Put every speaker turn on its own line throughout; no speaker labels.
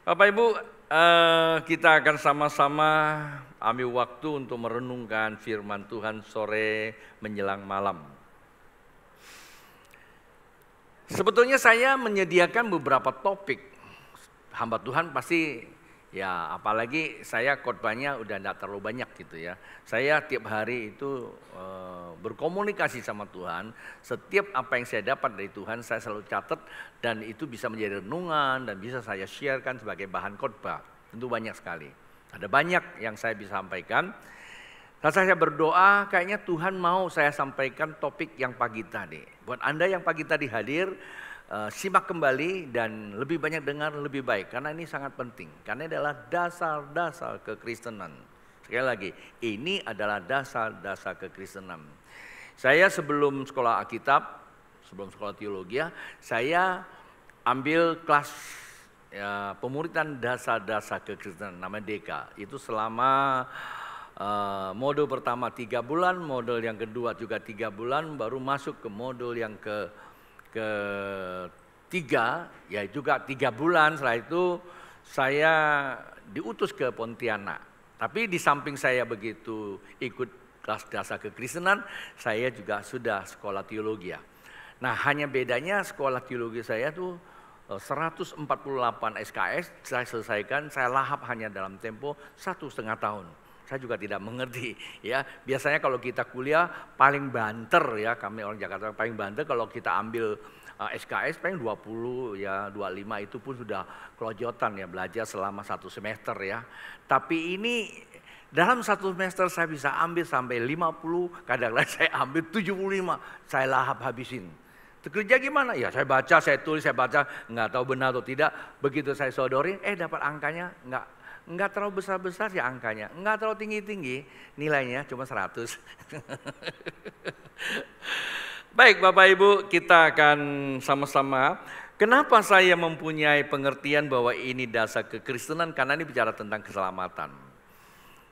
Bapak Ibu, kita akan sama-sama ambil waktu untuk merenungkan firman Tuhan sore menjelang malam. Sebetulnya saya menyediakan beberapa topik. Hamba Tuhan pasti, ya apalagi saya khotbahnya udah tidak terlalu banyak gitu ya. Saya tiap hari itu berkomunikasi sama Tuhan. Setiap apa yang saya dapat dari Tuhan saya selalu catat. Dan itu bisa menjadi renungan dan bisa saya sharekan sebagai bahan khotbah. Tentu banyak sekali. Ada banyak yang saya bisa sampaikan. Saat saya berdoa, kayaknya Tuhan mau saya sampaikan topik yang pagi tadi. Buat Anda yang pagi tadi hadir, simak kembali dan lebih banyak dengar lebih baik. Karena ini sangat penting. Karena ini adalah dasar-dasar kekristenan. Sekali lagi, ini adalah dasar-dasar kekristenan. Saya sebelum sekolah Alkitab, sebelum sekolah teologi, saya ambil kelas pemuritan dasar-dasar kekristenan, namanya DK. Itu selama modul pertama 3 bulan, modul yang kedua juga 3 bulan, baru masuk ke modul yang ketiga, ya juga 3 bulan. Setelah itu saya diutus ke Pontianak. Tapi di samping saya begitu ikut kelas dasar kekristenan, saya juga sudah sekolah teologi. Nah, hanya bedanya sekolah teologi saya tuh 148 SKS saya selesaikan, saya lahap hanya dalam tempo 1,5 tahun. Saya juga tidak mengerti ya. Biasanya kalau kita kuliah paling banter ya, kami orang Jakarta paling banter kalau kita ambil SKS paling 20 ya, 25 itu pun sudah kelojotan ya, belajar selama 1 semester ya. Tapi ini dalam 1 semester saya bisa ambil sampai 50, kadang-kadang saya ambil 75, saya lahap habisin. Kerja gimana? Ya saya baca, saya tulis, saya baca, nggak tahu benar atau tidak. Begitu saya sodorin, dapat angkanya nggak terlalu besar-besar ya angkanya, nggak terlalu tinggi-tinggi, nilainya cuma 100. Baik Bapak Ibu, kita akan sama-sama. Kenapa saya mempunyai pengertian bahwa ini dasar kekristenan? Karena ini bicara tentang keselamatan.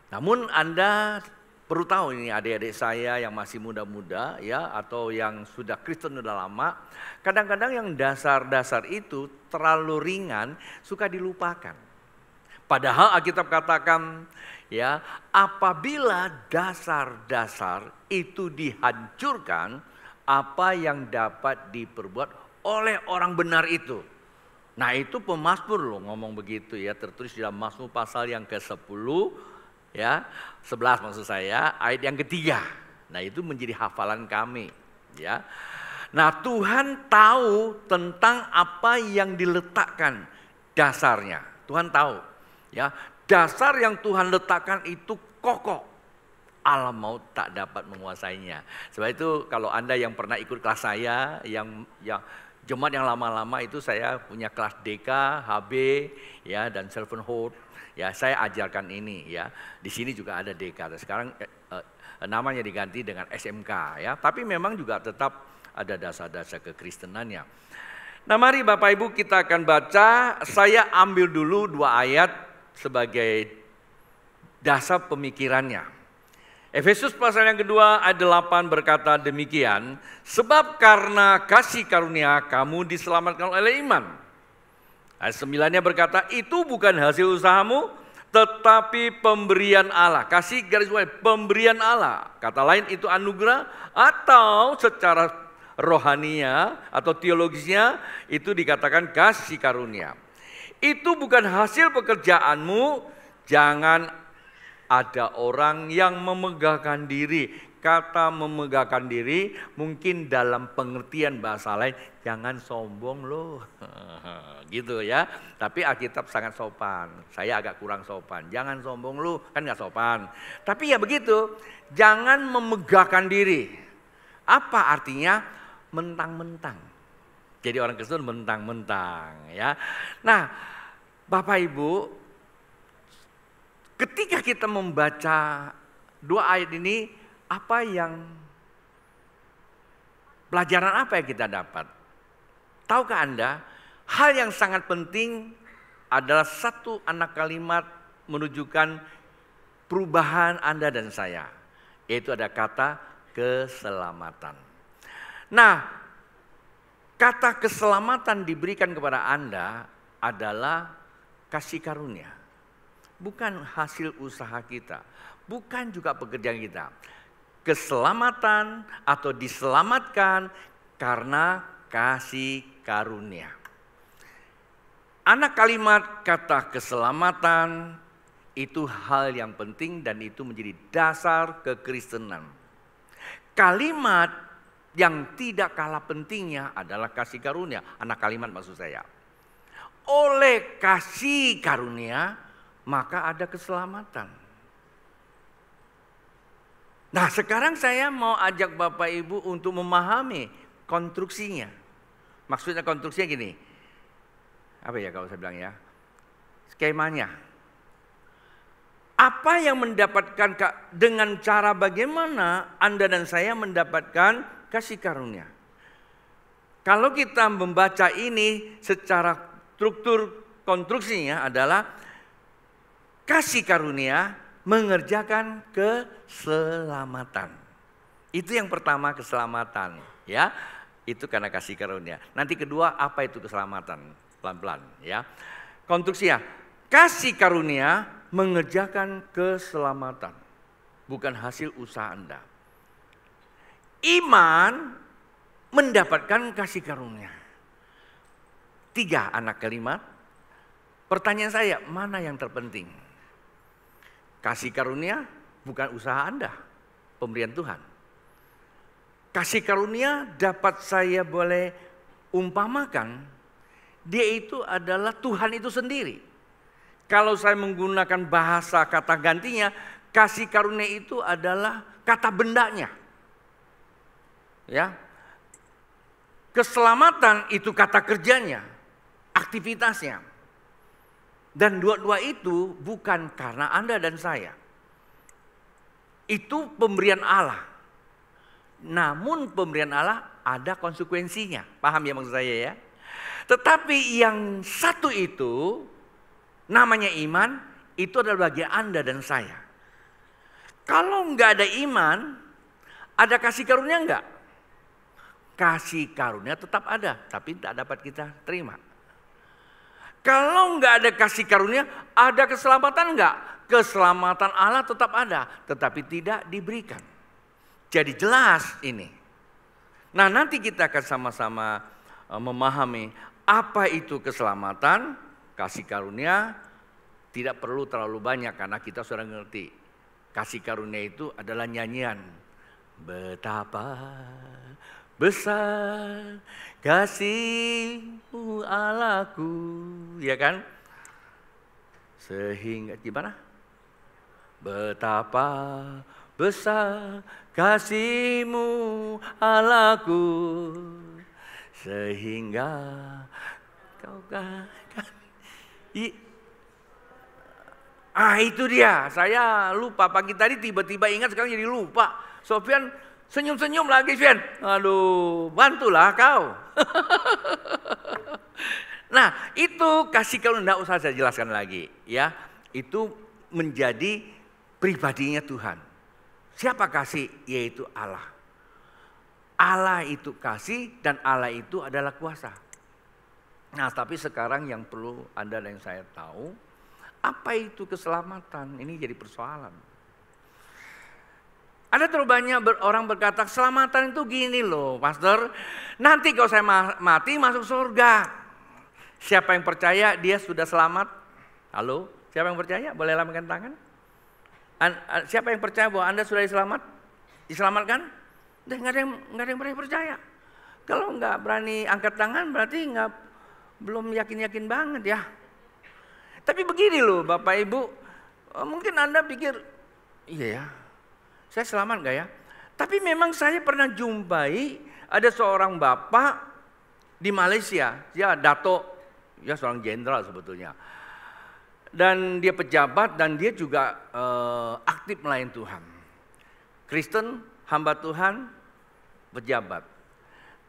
Namun Anda perlu tahu ini adik-adik saya yang masih muda-muda ya, atau yang sudah Kristen sudah lama, kadang-kadang yang dasar-dasar itu terlalu ringan, suka dilupakan. Padahal Alkitab katakan ya, apabila dasar-dasar itu dihancurkan, apa yang dapat diperbuat oleh orang benar itu. Nah, itu pemazmur loh ngomong begitu ya, tertulis dalam Mazmur pasal yang ke-10 ya, 11 maksud saya, ayat yang ketiga. Nah, itu menjadi hafalan kami ya. Nah, Tuhan tahu tentang apa yang diletakkan dasarnya. Tuhan tahu. Ya, dasar yang Tuhan letakkan itu kokoh. Alam maut tak dapat menguasainya. Sebab itu kalau Anda yang pernah ikut kelas saya, yang jemaat yang lama-lama itu saya punya kelas DK, HB, ya dan servanthood. Ya, saya ajarkan ini ya. Di sini juga ada DK. Sekarang namanya diganti dengan SMK ya. Tapi memang juga tetap ada dasar-dasar kekristenannya. Nah, mari Bapak Ibu kita akan baca. Saya ambil dulu 2 ayat sebagai dasar pemikirannya. Efesus pasal yang kedua ayat 8 berkata demikian, sebab karena kasih karunia kamu diselamatkan oleh iman. Ayat 9-nya berkata, itu bukan hasil usahamu, tetapi pemberian Allah. Kasih garis bawah, pemberian Allah. Kata lain itu anugerah, atau secara rohania atau teologisnya itu dikatakan kasih karunia. Itu bukan hasil pekerjaanmu, jangan ada orang yang memegahkan diri. Kata memegahkan diri mungkin dalam pengertian bahasa lain, jangan sombong loh. Gitu ya. Tapi Alkitab sangat sopan, saya agak kurang sopan. Jangan sombong loh, kan gak sopan. Tapi ya begitu, jangan memegahkan diri. Apa artinya? Mentang-mentang. Jadi orang Kristen mentang-mentang ya. Nah, Bapak Ibu, ketika kita membaca 2 ayat ini, pelajaran apa yang kita dapat? Tahukah Anda, hal yang sangat penting adalah satu anak kalimat menunjukkan perubahan Anda dan saya, yaitu ada kata keselamatan. Nah, kata keselamatan diberikan kepada Anda adalah kasih karunia. Bukan hasil usaha kita, bukan juga pekerjaan kita. Keselamatan atau diselamatkan karena kasih karunia. Anak kalimat kata keselamatan itu hal yang penting dan itu menjadi dasar kekristenan. Kalimat yang tidak kalah pentingnya adalah kasih karunia. Anak kalimat maksud saya. Oleh kasih karunia maka ada keselamatan. Nah, sekarang saya mau ajak Bapak Ibu untuk memahami konstruksinya. Maksudnya konstruksinya gini. Apa ya kalau saya bilang ya? Skemanya. Apa yang mendapatkan dengan cara bagaimana Anda dan saya mendapatkan kasih karunia? Kalau kita membaca ini secara struktur konstruksinya adalah kasih karunia mengerjakan keselamatan. Itu yang pertama, keselamatan, ya. Itu karena kasih karunia. Nanti kedua, apa itu keselamatan? Pelan-pelan, ya. Konstruksinya, kasih karunia mengerjakan keselamatan, bukan hasil usaha Anda. Iman mendapatkan kasih karunia. 3 anak kalimat. Pertanyaan saya, mana yang terpenting? Kasih karunia bukan usaha Anda, pemberian Tuhan. Kasih karunia dapat saya boleh umpamakan, dia itu adalah Tuhan itu sendiri. Kalau saya menggunakan bahasa kata gantinya, kasih karunia itu adalah kata bendanya. Ya. Keselamatan itu kata kerjanya, aktivitasnya. Dan dua-dua itu bukan karena Anda dan saya. Itu pemberian Allah. Namun pemberian Allah ada konsekuensinya. Paham ya maksud saya ya? Tetapi yang satu itu namanya iman, itu adalah bagi Anda dan saya. Kalau enggak ada iman, ada kasih karunia enggak? Kasih karunia tetap ada, tapi tidak dapat kita terima. Kalau enggak ada kasih karunia, ada keselamatan enggak? Keselamatan Allah tetap ada, tetapi tidak diberikan. Jadi jelas ini. Nah, nanti kita akan sama-sama memahami apa itu keselamatan, kasih karunia. Tidak perlu terlalu banyak karena kita sudah ngerti. Kasih karunia itu adalah nyanyian. Betapa besar kasih-Mu Allahku, ya kan? Sehingga gimana? Betapa besar kasih-Mu Allahku, sehingga Kau kan. Itu dia. Saya lupa pagi tadi tiba-tiba ingat, sekarang jadi lupa. Sofian senyum-senyum lagi, Fian. Aduh, bantulah kau. Nah, itu kasih karunia, enggak usah saya jelaskan lagi, ya. Itu menjadi pribadinya Tuhan. Siapa kasih? Yaitu Allah. Allah itu kasih dan Allah itu adalah kuasa. Nah, tapi sekarang yang perlu Anda dan saya tahu, apa itu keselamatan? Ini jadi persoalan. Ada terlalu banyak orang berkata, keselamatan itu gini loh, Pastor. Nanti kalau saya mati masuk surga. Siapa yang percaya dia sudah selamat? Halo? Siapa yang percaya? Boleh lambaikan tangan? Siapa yang percaya bahwa Anda sudah diselamatkan? Nggak ada yang berani percaya. Kalau nggak berani angkat tangan berarti belum yakin-yakin banget ya. Tapi begini loh Bapak Ibu, mungkin Anda pikir, iya ya, saya selamat gak ya? Tapi memang saya pernah jumpai ada seorang bapak di Malaysia, ya Dato, ya seorang jenderal sebetulnya. Dan dia pejabat dan dia juga aktif melayani Tuhan. Kristen, hamba Tuhan, pejabat.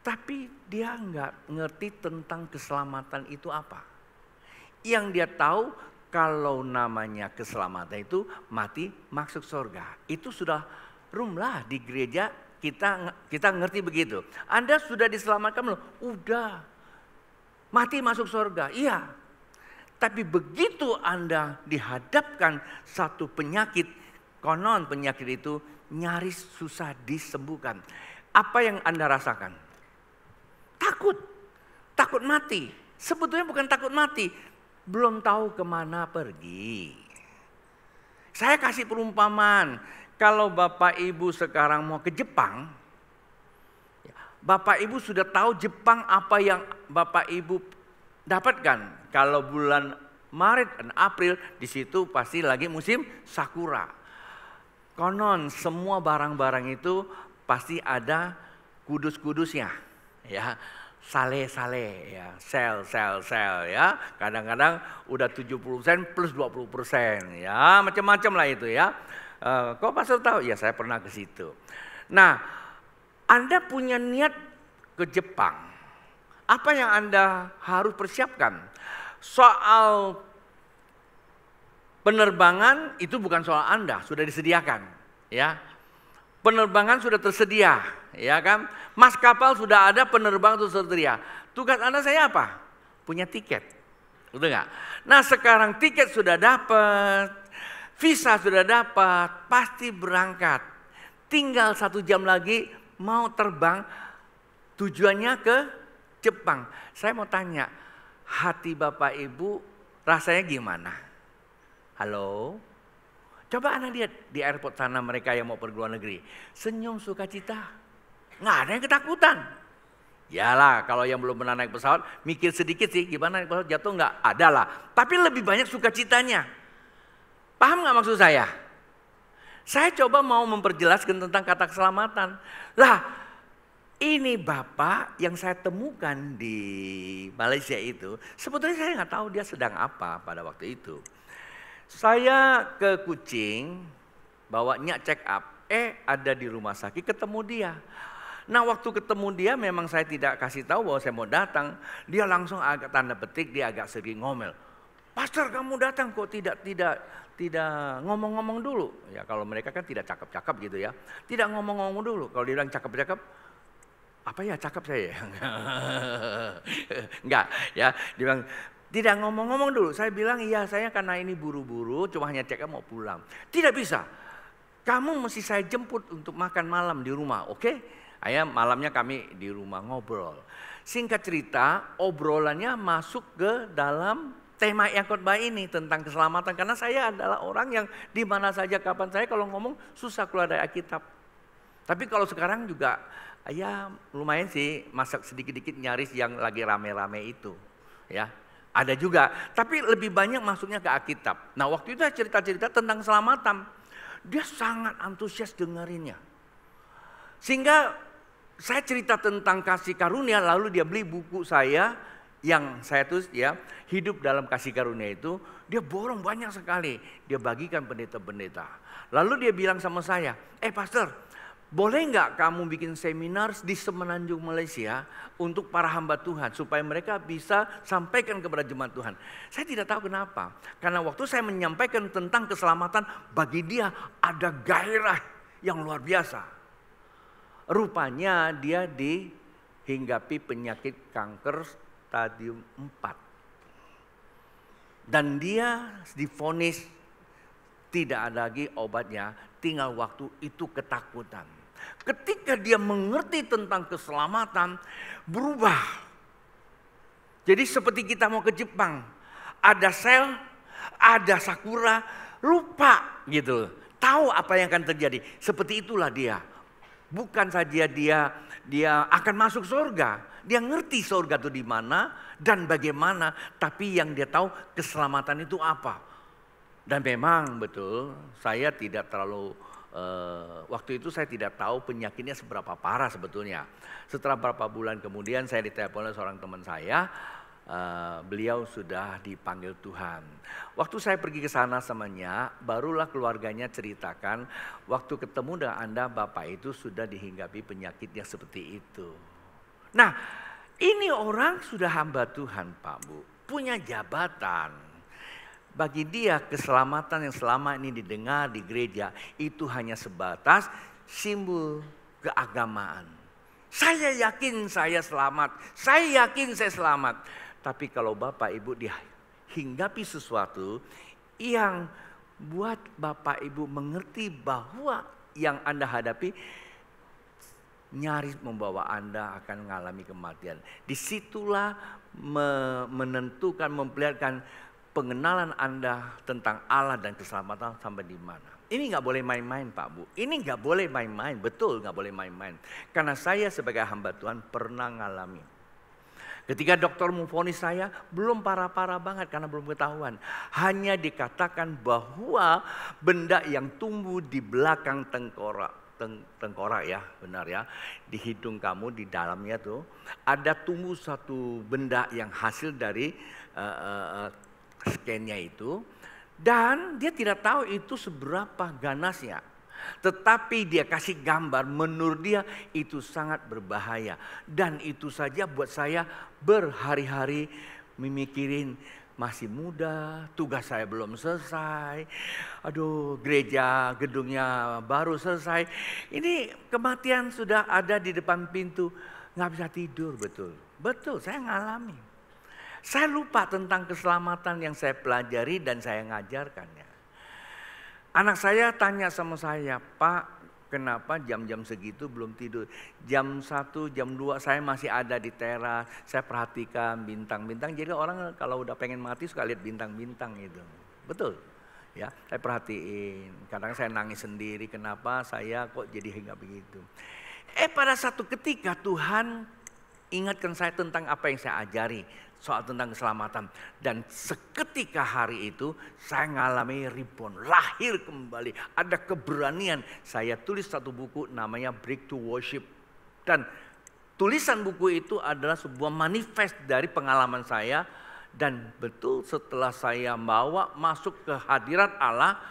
Tapi dia nggak ngerti tentang keselamatan itu apa. Yang dia tahu kalau namanya keselamatan itu mati masuk surga. Itu sudah rumlah di gereja kita ngerti begitu. Anda sudah diselamatkan belum? Udah. Mati masuk surga. Iya. Tapi begitu Anda dihadapkan satu penyakit, konon penyakit itu nyaris susah disembuhkan. Apa yang Anda rasakan? Takut. Takut mati. Sebetulnya bukan takut mati. Belum tahu kemana pergi. Saya kasih perumpamaan. Kalau Bapak Ibu sekarang mau ke Jepang, Bapak Ibu sudah tahu Jepang apa yang Bapak Ibu dapatkan. Kalau bulan Maret dan April, di situ pasti lagi musim sakura. Konon semua barang-barang itu pasti ada kudus-kudusnya, ya, sale-sale, ya, sel ya. Kadang-kadang udah 70% plus 20%, ya, macam-macam lah itu ya. Kok pastor tahu? Ya saya pernah ke situ. Nah, Anda punya niat ke Jepang. Apa yang Anda harus persiapkan? Soal penerbangan itu bukan soal Anda, sudah disediakan, ya. Penerbangan sudah tersedia, ya kan? Mas kapal sudah ada, penerbang itu tersedia. Tugas Anda saya apa? Punya tiket. Betul nggak? Nah sekarang tiket sudah dapat, visa sudah dapat, pasti berangkat. Tinggal 1 jam lagi mau terbang, tujuannya ke Jepang. Saya mau tanya, hati Bapak Ibu rasanya gimana? Halo? Coba Anda lihat di airport sana mereka yang mau pergi luar negeri. Senyum sukacita. Nggak ada yang ketakutan. Yalah kalau yang belum pernah naik pesawat mikir sedikit sih gimana naik pesawat jatuh nggak? Ada lah. Tapi lebih banyak sukacitanya. Paham nggak maksud saya? Saya coba mau memperjelaskan tentang kata keselamatan. Lah ini Bapak yang saya temukan di Malaysia itu. Sebetulnya saya nggak tahu dia sedang apa pada waktu itu. Saya ke Kuching, bawanya check up, ada di rumah sakit ketemu dia. Nah waktu ketemu dia memang saya tidak kasih tahu bahwa saya mau datang. Dia langsung agak tanda petik, dia agak sering ngomel. Pastor kamu datang kok tidak ngomong-ngomong dulu. Ya kalau mereka kan tidak cakep-cakep gitu ya. Tidak ngomong-ngomong dulu. Kalau dia bilang cakep-cakep, apa ya cakep saya? Enggak ya, dia bilang tidak ngomong-ngomong dulu. Saya bilang iya saya karena ini buru-buru cuma hanya cek mau pulang. Tidak bisa. Kamu mesti saya jemput untuk makan malam di rumah, oke? Ayah malamnya kami di rumah ngobrol. Singkat cerita obrolannya masuk ke dalam tema yang khotbah ini tentang keselamatan. Karena saya adalah orang yang di mana saja kapan saya kalau ngomong susah keluar dari Alkitab. Tapi kalau sekarang juga ayah lumayan sih masak sedikit-sedikit nyaris yang lagi rame-rame itu. Ya. Ada juga, tapi lebih banyak masuknya ke Alkitab. Nah waktu itu saya cerita-cerita tentang keselamatan. Dia sangat antusias dengerinnya. Sehingga saya cerita tentang kasih karunia, lalu dia beli buku saya yang saya tulis ya, hidup dalam kasih karunia itu. Dia borong banyak sekali, dia bagikan pendeta-pendeta. Lalu dia bilang sama saya, pastor, boleh nggak kamu bikin seminar di Semenanjung Malaysia untuk para hamba Tuhan supaya mereka bisa sampaikan kepada jemaat Tuhan. Saya tidak tahu kenapa. Karena waktu saya menyampaikan tentang keselamatan bagi dia ada gairah yang luar biasa. Rupanya dia dihinggapi penyakit kanker stadium 4. Dan dia divonis tidak ada lagi obatnya, tinggal waktu itu ketakutan. Ketika dia mengerti tentang keselamatan, berubah. Jadi seperti kita mau ke Jepang, ada sel, ada sakura, lupa gitu. Tahu apa yang akan terjadi. Seperti itulah dia. Bukan saja dia akan masuk surga, dia ngerti surga itu di mana dan bagaimana, tapi yang dia tahu keselamatan itu apa. Dan memang betul, saya tidak terlalu waktu itu saya tidak tahu penyakitnya seberapa parah sebetulnya. Setelah beberapa bulan kemudian saya ditelepon oleh seorang teman saya, beliau sudah dipanggil Tuhan. Waktu saya pergi ke sana samanya, barulah keluarganya ceritakan, waktu ketemu dengan Anda Bapak itu sudah dihinggapi penyakitnya seperti itu. Nah, ini orang sudah hamba Tuhan Pak Bu, punya jabatan. Bagi dia keselamatan yang selama ini didengar di gereja itu hanya sebatas simbol keagamaan. Saya yakin saya selamat, saya yakin saya selamat. Tapi kalau Bapak Ibu hinggapi sesuatu yang buat Bapak Ibu mengerti bahwa yang Anda hadapi nyaris membawa Anda akan mengalami kematian. Disitulah menentukan, memperlihatkan pengenalan Anda tentang Allah dan keselamatan sampai di mana. Ini nggak boleh main-main Pak Bu. Ini nggak boleh main-main, betul nggak boleh main-main. Karena saya sebagai hamba Tuhan pernah ngalami. Ketika dokter memvonis saya belum parah-parah banget karena belum ketahuan. Hanya dikatakan bahwa benda yang tumbuh di belakang tengkorak ya, benar ya. Di hidung kamu di dalamnya tuh ada tumbuh satu benda yang hasil dari scan-nya itu. Dan dia tidak tahu itu seberapa ganasnya. Tetapi dia kasih gambar, menurut dia itu sangat berbahaya. Dan itu saja buat saya berhari-hari memikirin masih muda, tugas saya belum selesai. Aduh, gereja gedungnya baru selesai. Ini kematian sudah ada di depan pintu, nggak bisa tidur, betul. Betul, saya ngalami. Saya lupa tentang keselamatan yang saya pelajari dan saya ngajarkannya. Anak saya tanya sama saya, Pak, kenapa jam-jam segitu belum tidur? Jam 1, jam 2 saya masih ada di teras, saya perhatikan bintang-bintang. Jadi orang kalau udah pengen mati suka lihat bintang-bintang itu. Betul. Ya, saya perhatiin. Kadang saya nangis sendiri, kenapa saya kok jadi hingga begitu. Pada satu ketika Tuhan ingatkan saya tentang apa yang saya ajari. Soal tentang keselamatan. Dan seketika hari itu saya ngalami reborn, lahir kembali. Ada keberanian. Saya tulis satu buku namanya Breakthrough Worship. Dan tulisan buku itu adalah sebuah manifest dari pengalaman saya. Dan betul setelah saya bawa masuk ke hadirat Allah.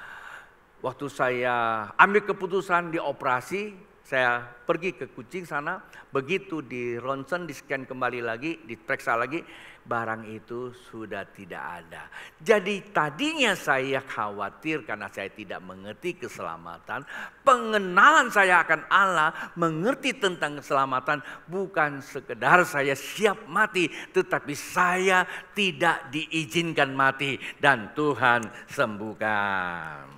Waktu saya ambil keputusan di operasi, saya pergi ke Kucing sana. Begitu di ronsen, di scan kembali lagi, diperiksa lagi. Barang itu sudah tidak ada. Jadi tadinya saya khawatir karena saya tidak mengerti keselamatan. Pengenalan saya akan Allah, mengerti tentang keselamatan. Bukan sekedar saya siap mati, tetapi saya tidak diizinkan mati. Dan Tuhan sembuhkan.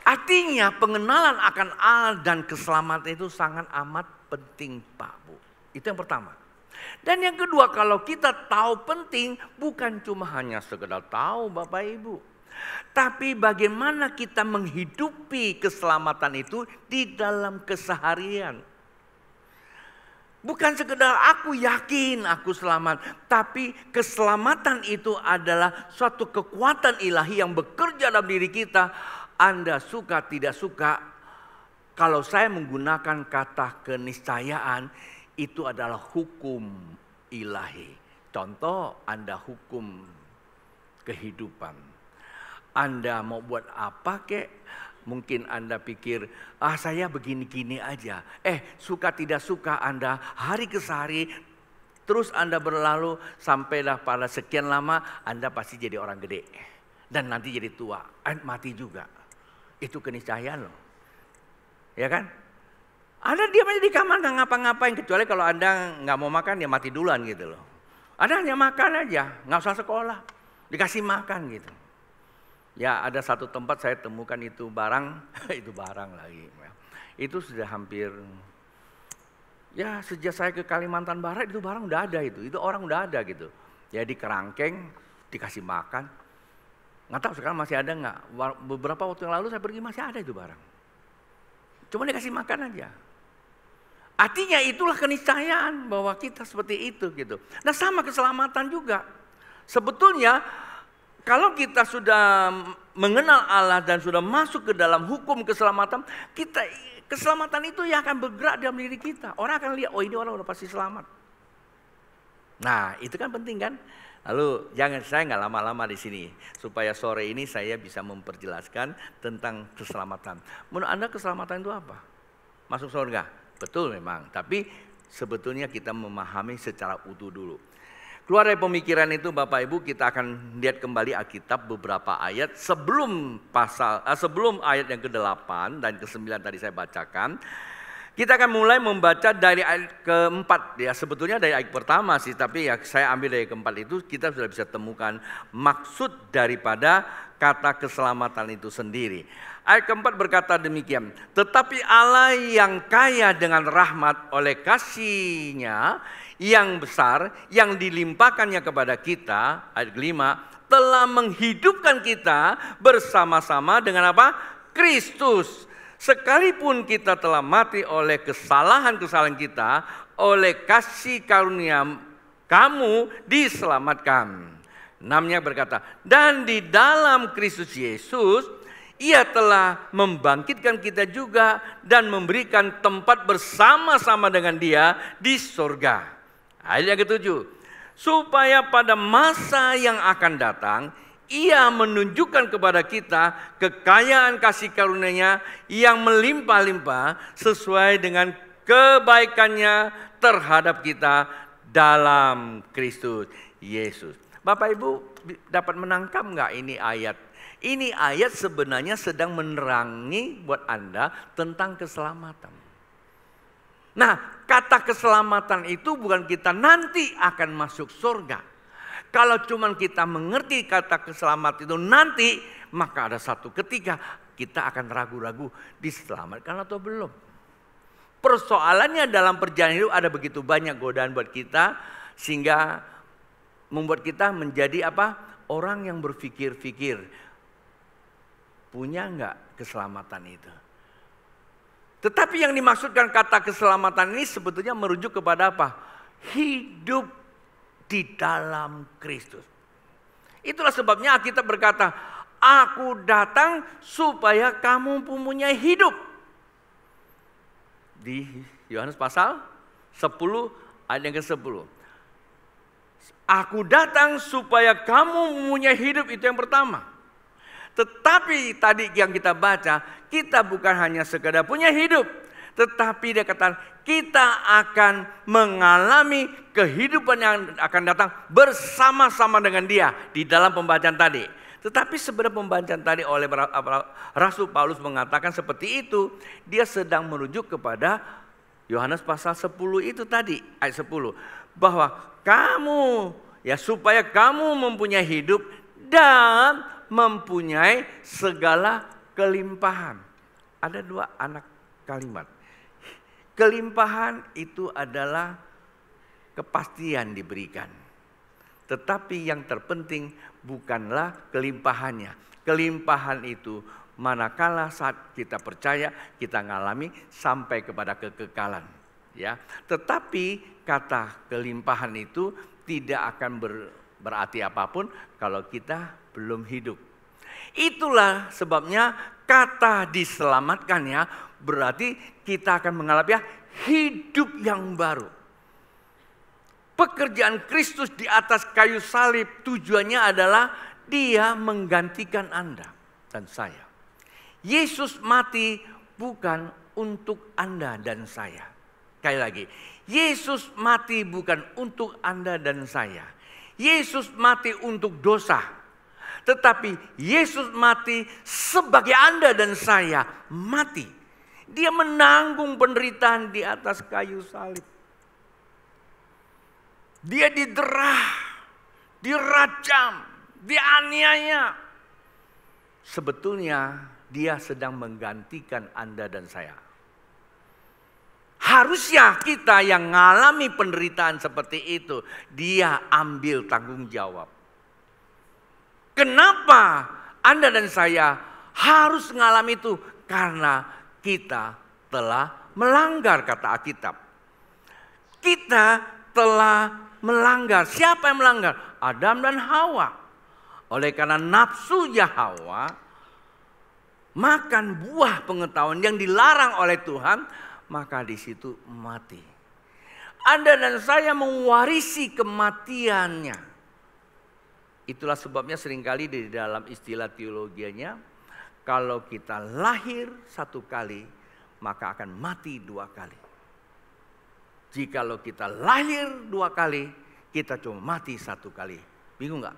Artinya pengenalan akan Allah dan keselamatan itu sangat amat penting Pak Bu. Itu yang pertama. Dan yang kedua, kalau kita tahu penting, bukan cuma hanya sekedar tahu Bapak Ibu. Tapi bagaimana kita menghidupi keselamatan itu di dalam keseharian. Bukan sekedar aku yakin aku selamat. Tapi keselamatan itu adalah suatu kekuatan ilahi yang bekerja dalam diri kita. Anda suka tidak suka, kalau saya menggunakan kata keniscayaan, itu adalah hukum ilahi. Contoh, Anda hukum kehidupan. Anda mau buat apa kek? Mungkin Anda pikir, saya begini-gini aja. Suka tidak suka Anda hari ke hari, terus Anda berlalu sampailah pada sekian lama Anda pasti jadi orang gede. Dan nanti jadi tua, mati juga. Itu keniscayaan loh. Ya kan? Anda diam aja di kamar nggak ngapa-ngapain, kecuali kalau Anda nggak mau makan ya mati duluan gitu loh. Anda hanya makan aja, nggak usah sekolah, dikasih makan gitu. Ya ada satu tempat saya temukan itu barang, itu barang lagi. Itu sudah hampir, ya sejak saya ke Kalimantan Barat itu barang udah ada itu orang udah ada gitu. Ya di kerangkeng, dikasih makan. Nggak tahu sekarang masih ada nggak? Beberapa waktu yang lalu saya pergi masih ada itu barang. Cuma dikasih makan aja. Artinya itulah keniscayaan bahwa kita seperti itu gitu. Nah sama keselamatan juga. Sebetulnya kalau kita sudah mengenal Allah dan sudah masuk ke dalam hukum keselamatan, keselamatan itu yang akan bergerak dalam diri kita. Orang akan lihat, oh ini orang udah pasti selamat. Nah itu kan penting kan. Lalu saya nggak lama-lama di sini supaya sore ini saya bisa memperjelaskan tentang keselamatan. Menurut Anda keselamatan itu apa? Masuk surga? Betul memang, tapi sebetulnya kita memahami secara utuh dulu. Keluar dari pemikiran itu Bapak Ibu, kita akan lihat kembali Alkitab beberapa ayat sebelum ayat yang ke-8 dan ke-9 tadi saya bacakan. Kita akan mulai membaca dari ayat keempat ya, sebetulnya dari ayat pertama sih, tapi ya saya ambil dari keempat itu kita sudah bisa temukan maksud daripada kata keselamatan itu sendiri. Ayat keempat berkata demikian, tetapi Allah yang kaya dengan rahmat oleh kasih-Nya yang besar yang dilimpahkannya kepada kita, ayat kelima, telah menghidupkan kita bersama-sama dengan apa? Kristus. Sekalipun kita telah mati oleh kesalahan-kesalahan kita, oleh kasih karunia kamu diselamatkan. 6-nya berkata, dan di dalam Kristus Yesus, Ia telah membangkitkan kita juga dan memberikan tempat bersama-sama dengan Dia di surga. Ayat yang ketujuh, supaya pada masa yang akan datang, Ia menunjukkan kepada kita kekayaan kasih karunia-Nya yang melimpah-limpah sesuai dengan kebaikan-Nya terhadap kita dalam Kristus Yesus. Bapak Ibu dapat menangkap nggak ini ayat? Ini ayat sebenarnya sedang menerangi buat Anda tentang keselamatan. Nah, kata keselamatan itu bukan kita nanti akan masuk surga. Kalau cuma kita mengerti kata keselamatan itu nanti, maka ada satu ketika kita akan ragu-ragu diselamatkan atau belum. Persoalannya dalam perjalanan hidup ada begitu banyak godaan buat kita, sehingga membuat kita menjadi apa? Orang yang berpikir-pikir, punya enggak keselamatan itu? Tetapi yang dimaksudkan kata keselamatan ini sebetulnya merujuk kepada apa? Hidup di dalam Kristus. Itulah sebabnya Alkitab berkata, aku datang supaya kamu mempunyai hidup. Di Yohanes pasal 10 ayat yang ke-10. Aku datang supaya kamu mempunyai hidup, itu yang pertama. Tetapi tadi yang kita baca, kita bukan hanya sekedar punya hidup, tetapi dia kata kita akan mengalami kehidupan yang akan datang bersama-sama dengan Dia di dalam pembacaan tadi. Tetapi sebenarnya pembacaan tadi oleh Rasul Paulus mengatakan seperti itu, dia sedang merujuk kepada Yohanes pasal 10 itu tadi, ayat 10, bahwa kamu ya supaya kamu mempunyai hidup dan mempunyai segala kelimpahan. Ada dua anak kalimat. Kelimpahan itu adalah kepastian diberikan. Tetapi yang terpenting bukanlah kelimpahannya. Kelimpahan itu manakala saat kita percaya, kita ngalami sampai kepada kekekalan. Ya, tetapi kata kelimpahan itu tidak akan berarti apapun kalau kita belum hidup. Itulah sebabnya kata diselamatkannya berarti kita akan mengalami hidup yang baru. Pekerjaan Kristus di atas kayu salib tujuannya adalah Dia menggantikan Anda dan saya. Yesus mati bukan untuk Anda dan saya. Sekali lagi, Yesus mati bukan untuk Anda dan saya. Yesus mati untuk dosa. Tetapi Yesus mati sebagai Anda dan saya mati. Dia menanggung penderitaan di atas kayu salib. Dia diderah, dirajam, dianiaya. Sebetulnya Dia sedang menggantikan Anda dan saya. Harusnya kita yang mengalami penderitaan seperti itu, Dia ambil tanggung jawab. Kenapa Anda dan saya harus mengalami itu? Karena kita telah melanggar, kata Alkitab. Kita telah melanggar. Siapa yang melanggar? Adam dan Hawa. Oleh karena nafsunya Hawa makan buah pengetahuan yang dilarang oleh Tuhan, maka di situ mati. Anda dan saya mewarisi kematiannya. Itulah sebabnya seringkali di dalam istilah teologianya, kalau kita lahir satu kali, maka akan mati dua kali. Jikalau kita lahir dua kali, kita cuma mati satu kali. Bingung nggak?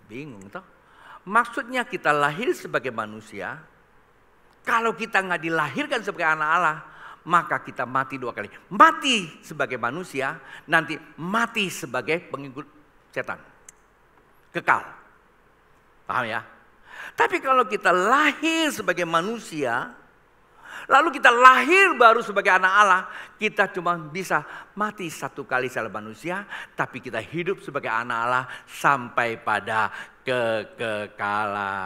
Bingung toh? Maksudnya kita lahir sebagai manusia, kalau kita nggak dilahirkan sebagai anak Allah, maka kita mati 2 kali. Mati sebagai manusia, nanti mati sebagai pengikut setan. Kekal. Paham ya? Tapi kalau kita lahir sebagai manusia, lalu kita lahir baru sebagai anak Allah, kita cuma bisa mati 1 kali sebagai manusia, tapi kita hidup sebagai anak Allah sampai pada kekekalan.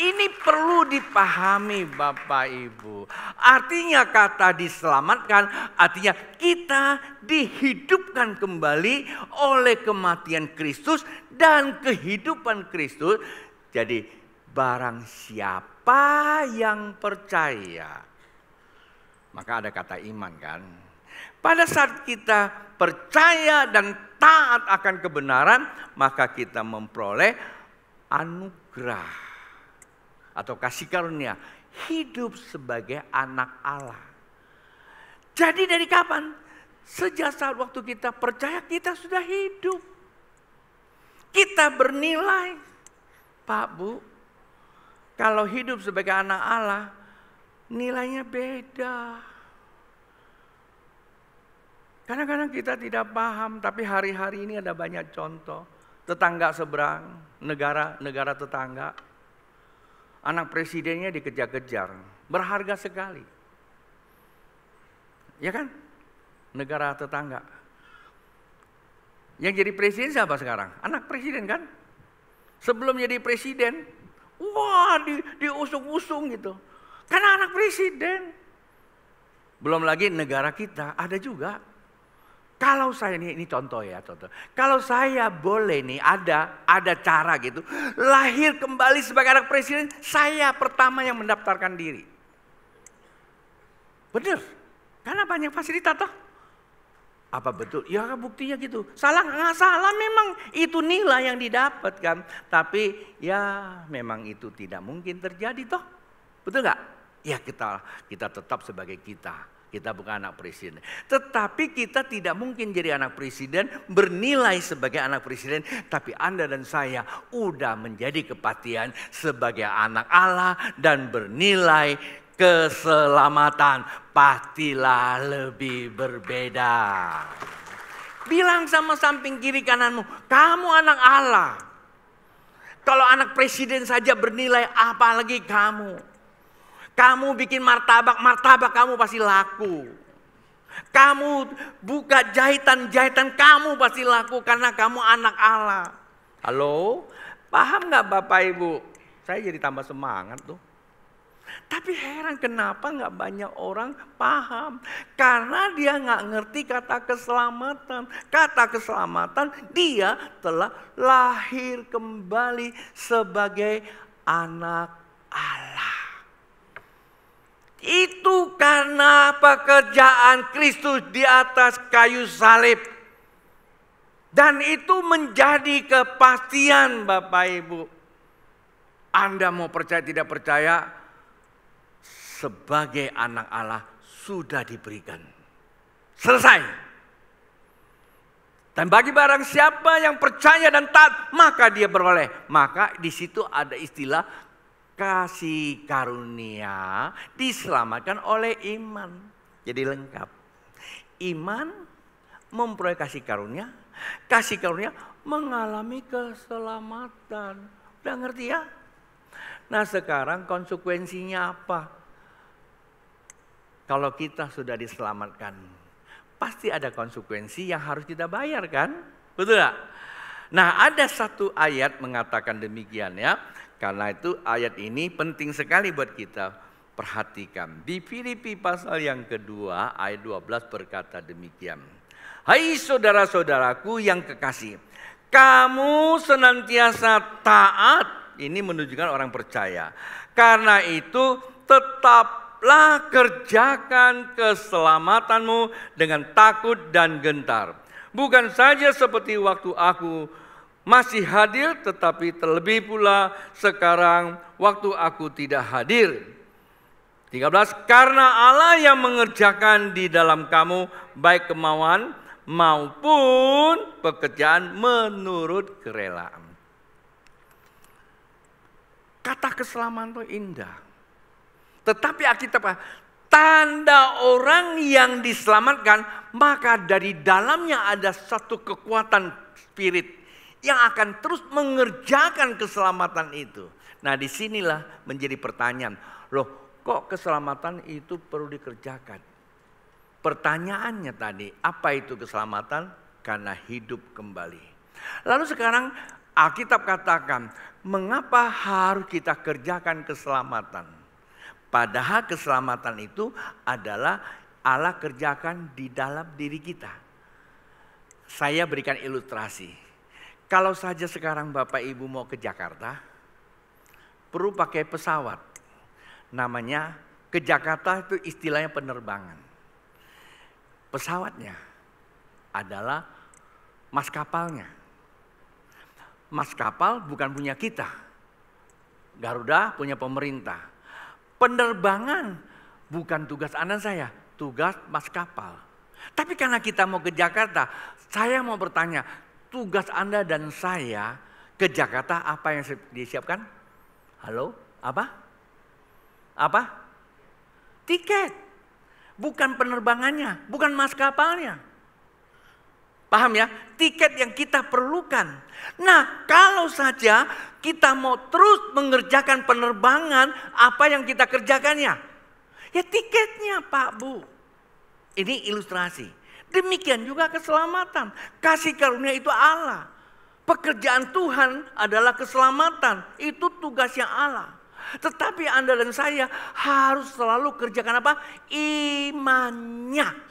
Ini perlu dipahami Bapak Ibu. Artinya kata diselamatkan, artinya kita dihidupkan kembali oleh kematian Kristus dan kehidupan Kristus. Jadi barang siapa yang percaya, maka ada kata iman kan. Pada saat kita percaya dan taat akan kebenaran, maka kita memperoleh anugerah atau kasih karunia hidup sebagai anak Allah. Jadi dari kapan? Sejak saat waktu kita percaya, kita sudah hidup. Kita bernilai. Pak Bu, kalau hidup sebagai anak Allah, nilainya beda. Kadang-kadang kita tidak paham, tapi hari-hari ini ada banyak contoh. Tetangga seberang, negara tetangga. Anak presidennya dikejar-kejar, berharga sekali. Ya kan? Negara tetangga. Yang jadi presiden siapa sekarang? Anak presiden kan? Sebelum jadi presiden, wah diusung-usung gitu. Karena anak presiden. Belum lagi negara kita ada juga. Kalau saya ini contoh ya, contoh. Kalau saya boleh nih ada cara gitu, lahir kembali sebagai anak presiden, saya pertama yang mendaftarkan diri. Benar. Karena banyak fasilitas toh. Apa betul? Ya buktinya gitu. Salah nggak salah, memang itu nilai yang didapatkan. Tapi ya memang itu tidak mungkin terjadi toh. Betul nggak? Ya kita tetap sebagai kita. Kita bukan anak presiden. Tetapi kita tidak mungkin jadi anak presiden, bernilai sebagai anak presiden. Tapi Anda dan saya udah menjadi kepastian sebagai anak Allah dan bernilai keselamatan. Pastilah lebih berbeda. Bilang sama samping kiri kananmu, kamu anak Allah. Kalau anak presiden saja bernilai, apalagi kamu. Kamu bikin martabak kamu pasti laku. Kamu buka jahitan kamu pasti laku karena kamu anak Allah. Halo? Paham gak Bapak Ibu? Saya jadi tambah semangat tuh. Tapi heran kenapa gak banyak orang paham. Karena dia gak ngerti kata keselamatan. Kata keselamatan, dia telah lahir kembali sebagai anak Allah. Itu karena pekerjaan Kristus di atas kayu salib. Dan itu menjadi kepastian Bapak Ibu. Anda mau percaya tidak percaya, sebagai anak Allah sudah diberikan. Selesai. Dan bagi barang siapa yang percaya dan taat, maka dia beroleh. Maka di situ ada istilah kasih karunia diselamatkan oleh iman. Jadi lengkap. Iman memperoleh kasih karunia mengalami keselamatan. Udah ngerti ya? Nah sekarang konsekuensinya apa? Kalau kita sudah diselamatkan, pasti ada konsekuensi yang harus kita bayar kan? Betul gak? Nah ada satu ayat mengatakan demikian ya. Karena itu ayat ini penting sekali buat kita perhatikan. Di Filipi pasal yang kedua ayat 12 berkata demikian. Hai saudara-saudaraku yang kekasih, kamu senantiasa taat. Ini menunjukkan orang percaya. Karena itu tetaplah kerjakan keselamatanmu dengan takut dan gentar. Bukan saja seperti waktu aku masih hadir, tetapi terlebih pula sekarang waktu aku tidak hadir. 13, karena Allah yang mengerjakan di dalam kamu baik kemauan maupun pekerjaan menurut kerelaan. Kata keselamatan itu indah. Tetapi Alkitab tanda orang yang diselamatkan, maka dari dalamnya ada satu kekuatan spirit yang akan terus mengerjakan keselamatan itu. Nah, disinilah menjadi pertanyaan, loh kok keselamatan itu perlu dikerjakan? Pertanyaannya tadi, apa itu keselamatan? Karena hidup kembali. Lalu sekarang Alkitab katakan, mengapa harus kita kerjakan keselamatan? Padahal keselamatan itu adalah Allah kerjakan di dalam diri kita. Saya berikan ilustrasi. Kalau saja sekarang Bapak Ibu mau ke Jakarta, perlu pakai pesawat. Namanya ke Jakarta itu istilahnya penerbangan. Pesawatnya adalah maskapalnya. Maskapal bukan punya kita. Garuda punya pemerintah. Penerbangan bukan tugas Anda saya, tugas maskapal. Tapi karena kita mau ke Jakarta, saya mau bertanya, tugas Anda dan saya ke Jakarta apa yang disiapkan? Halo? Apa? Apa? Tiket. Bukan penerbangannya, bukan maskapalnya. Paham ya? Tiket yang kita perlukan. Nah, kalau saja kita mau terus mengerjakan penerbangan, apa yang kita kerjakannya? Ya tiketnya, Pak, Bu. Ini ilustrasi. Demikian juga keselamatan. Kasih karunia itu Allah. Pekerjaan Tuhan adalah keselamatan. Itu tugasnya Allah. Tetapi Anda dan saya harus selalu kerjakan apa? Imannya.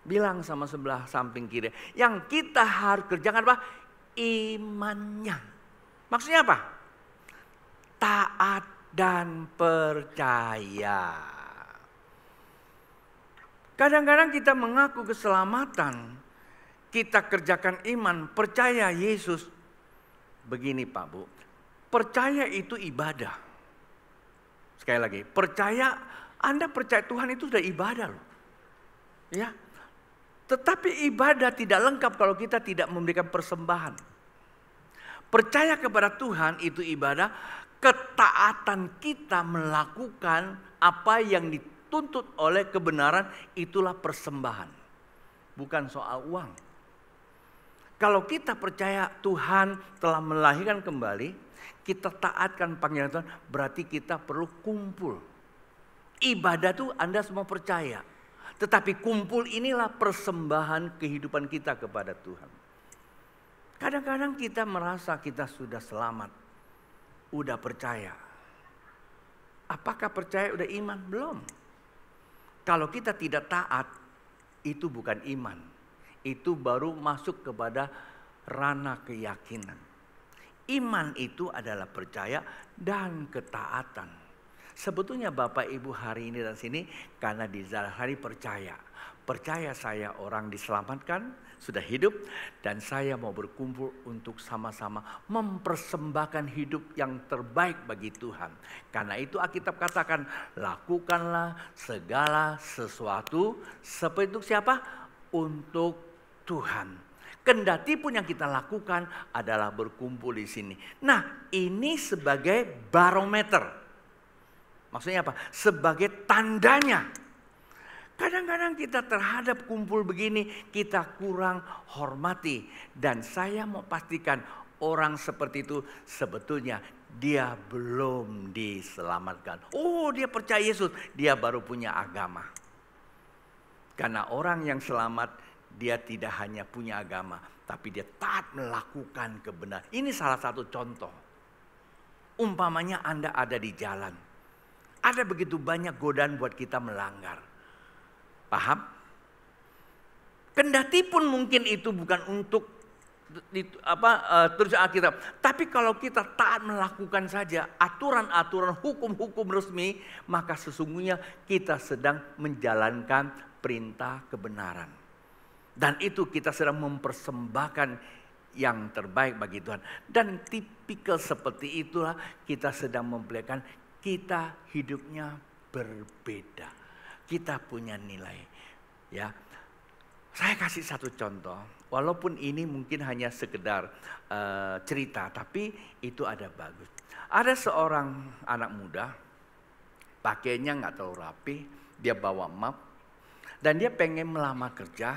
Bilang sama sebelah samping kiri. Yang kita harus kerjakan apa? Imannya. Maksudnya apa? Taat dan percaya. Kadang-kadang kita mengaku keselamatan. Kita kerjakan iman, percaya Yesus. Begini Pak Bu. Percaya itu ibadah. Sekali lagi, percaya, Anda percaya Tuhan itu sudah ibadah loh. Ya. Tetapi ibadah tidak lengkap kalau kita tidak memberikan persembahan. Percaya kepada Tuhan itu ibadah, ketaatan kita melakukan apa yang dituntut oleh kebenaran itulah persembahan. Bukan soal uang. Kalau kita percaya Tuhan telah melahirkan kembali, kita taatkan panggilan Tuhan, berarti kita perlu kumpul. Ibadah itu Anda semua percaya. Tetapi kumpul inilah persembahan kehidupan kita kepada Tuhan. Kadang-kadang kita merasa kita sudah selamat. Udah percaya. Apakah percaya udah iman? Belum. Kalau kita tidak taat, itu bukan iman. Itu baru masuk kepada ranah keyakinan. Iman itu adalah percaya dan ketaatan. Sebetulnya Bapak Ibu hari ini dan sini karena di hari percaya. Percaya saya orang diselamatkan, sudah hidup. Dan saya mau berkumpul untuk sama-sama mempersembahkan hidup yang terbaik bagi Tuhan. Karena itu Alkitab katakan, lakukanlah segala sesuatu seperti untuk siapa? Untuk Tuhan. Kendati pun yang kita lakukan adalah berkumpul di sini. Nah, ini sebagai barometer. Maksudnya apa? Sebagai tandanya. Kadang-kadang kita terhadap kumpul begini kita kurang hormati. Dan saya mau pastikan orang seperti itu sebetulnya dia belum diselamatkan. Oh, dia percaya Yesus, dia baru punya agama. Karena orang yang selamat dia tidak hanya punya agama, tapi dia taat melakukan kebenaran. Ini salah satu contoh. Umpamanya Anda ada di jalan. Ada begitu banyak godaan buat kita melanggar. Paham? Kendati pun mungkin itu bukan untuk tulis Alkitab. Tapi kalau kita taat melakukan saja aturan-aturan hukum-hukum resmi, maka sesungguhnya kita sedang menjalankan perintah kebenaran. Dan itu kita sedang mempersembahkan yang terbaik bagi Tuhan. Dan tipikal seperti itulah kita sedang memperlihatkan kita hidupnya berbeda. Kita punya nilai. Ya, saya kasih satu contoh. Walaupun ini mungkin hanya sekedar cerita, tapi itu ada bagus. Ada seorang anak muda, pakaiannya nggak terlalu rapi, dia bawa map, dan dia pengen melamar kerja.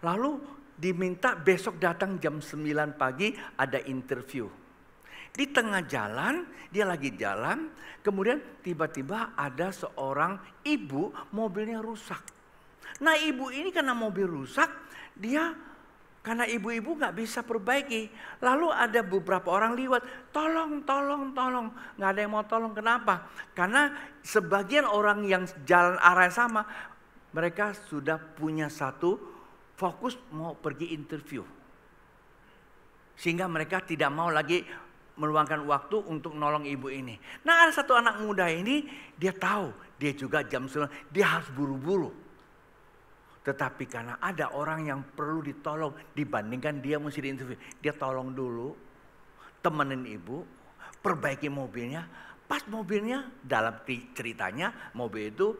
Lalu diminta besok datang jam 9 pagi ada interview. Di tengah jalan, dia lagi jalan, kemudian tiba-tiba ada seorang ibu mobilnya rusak. Nah ibu ini karena mobil rusak, karena ibu-ibu nggak bisa perbaiki. Lalu ada beberapa orang liwat, tolong. Nggak ada yang mau tolong, kenapa? Karena sebagian orang yang jalan arah yang sama, mereka sudah punya satu fokus mau pergi interview. Sehingga mereka tidak mau lagi meluangkan waktu untuk nolong ibu ini. Nah ada satu anak muda ini, dia tahu, dia juga jam 9, dia harus buru-buru. Tetapi karena ada orang yang perlu ditolong dibandingkan dia mesti diinterview. Dia tolong dulu, temenin ibu, perbaiki mobilnya. Pas mobilnya, dalam ceritanya mobil itu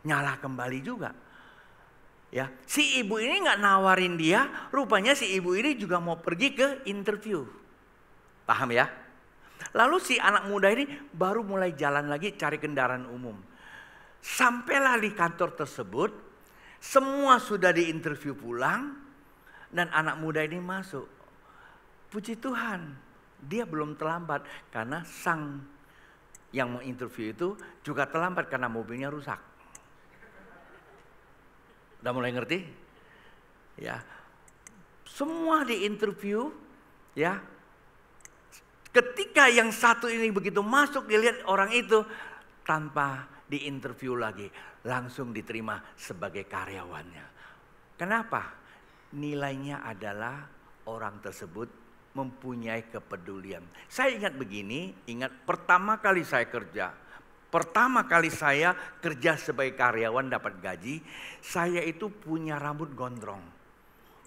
nyala kembali juga. Ya, si ibu ini nggak nawarin dia, rupanya si ibu ini juga mau pergi ke interview. Paham ya? Lalu si anak muda ini baru mulai jalan lagi cari kendaraan umum. Sampailah di kantor tersebut, semua sudah diinterview pulang, dan anak muda ini masuk. Puji Tuhan, dia belum terlambat karena sang yang mau interview itu juga terlambat karena mobilnya rusak. Udah mulai ngerti? Ya, semua diinterview, ya. Ketika yang satu ini begitu masuk, dilihat orang itu tanpa diinterview lagi, langsung diterima sebagai karyawannya. Kenapa? Nilainya adalah orang tersebut mempunyai kepedulian. Saya ingat begini, pertama kali saya kerja sebagai karyawan dapat gaji, saya itu punya rambut gondrong.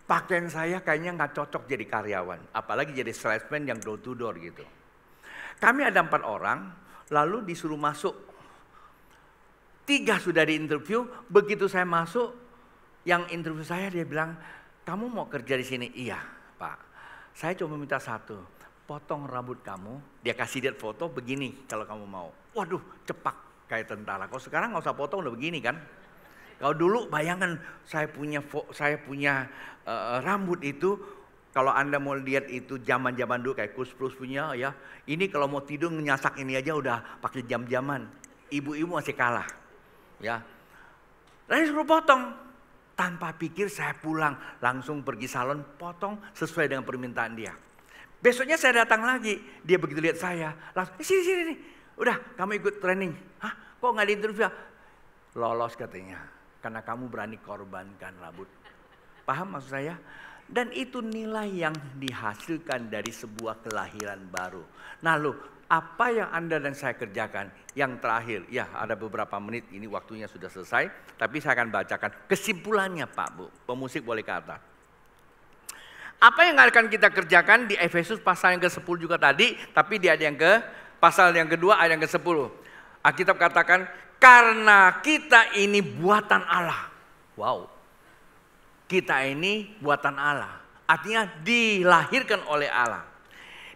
Pakaian saya kayaknya nggak cocok jadi karyawan, apalagi jadi salesman yang door to door gitu. Kami ada 4 orang, lalu disuruh masuk. 3 sudah diinterview, begitu saya masuk, yang interview saya dia bilang, kamu mau kerja di sini? Iya Pak, saya cuma minta satu, potong rambut kamu, dia kasih lihat foto begini kalau kamu mau. Waduh, cepak kayak tentara. Kalau sekarang nggak usah potong udah begini kan? Kalau dulu bayangkan saya punya rambut itu, kalau Anda mau lihat itu zaman-zaman dulu kayak Kus Plus punya ya. Ini kalau mau tidur nyasak ini aja udah pakai jam-jaman. Ibu-ibu masih kalah. Ya. Lalu suruh potong. Tanpa pikir saya pulang langsung pergi salon potong sesuai dengan permintaan dia. Besoknya saya datang lagi, dia begitu lihat saya, langsung sini. Udah, kamu ikut training. Hah? Kok nggak diinterview? Lolos katanya, karena kamu berani korbankan rambut. Paham maksud saya? Dan itu nilai yang dihasilkan dari sebuah kelahiran baru. Nah apa yang Anda dan saya kerjakan? Yang terakhir, ya ada beberapa menit, ini waktunya sudah selesai. Tapi saya akan bacakan kesimpulannya Pak Bu. Pemusik boleh ke atas. Apa yang akan kita kerjakan di Efesus pasal yang ke-10 juga tadi. Tapi di ayat yang pasal yang kedua ayat yang ke-10. Alkitab katakan, karena kita ini buatan Allah. Wow. Kita ini buatan Allah. Artinya dilahirkan oleh Allah.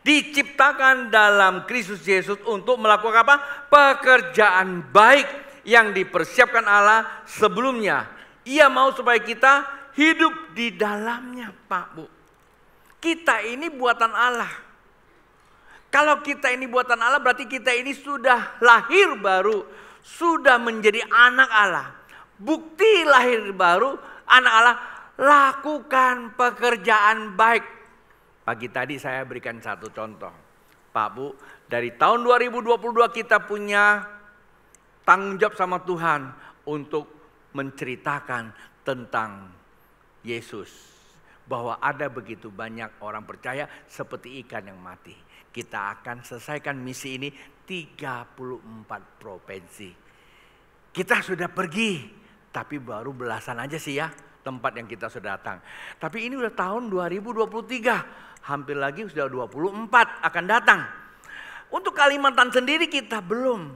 Diciptakan dalam Kristus Yesus untuk melakukan apa? Pekerjaan baik yang dipersiapkan Allah sebelumnya. Ia mau supaya kita hidup di dalamnya Pak Bu. Kita ini buatan Allah. Kalau kita ini buatan Allah berarti kita ini sudah lahir baru. Sudah menjadi anak Allah. Bukti lahir baru anak Allah, lakukan pekerjaan baik. Pagi tadi saya berikan satu contoh. Pak Bu, dari tahun 2022 kita punya tanggung jawab sama Tuhan untuk menceritakan tentang Yesus. Bahwa ada begitu banyak orang percaya seperti ikan yang mati. Kita akan selesaikan misi ini 34 provinsi. Kita sudah pergi, tapi baru belasan aja sih ya tempat yang kita sudah datang. Tapi ini udah tahun 2023, hampir lagi sudah 24 akan datang. Untuk Kalimantan sendiri kita belum.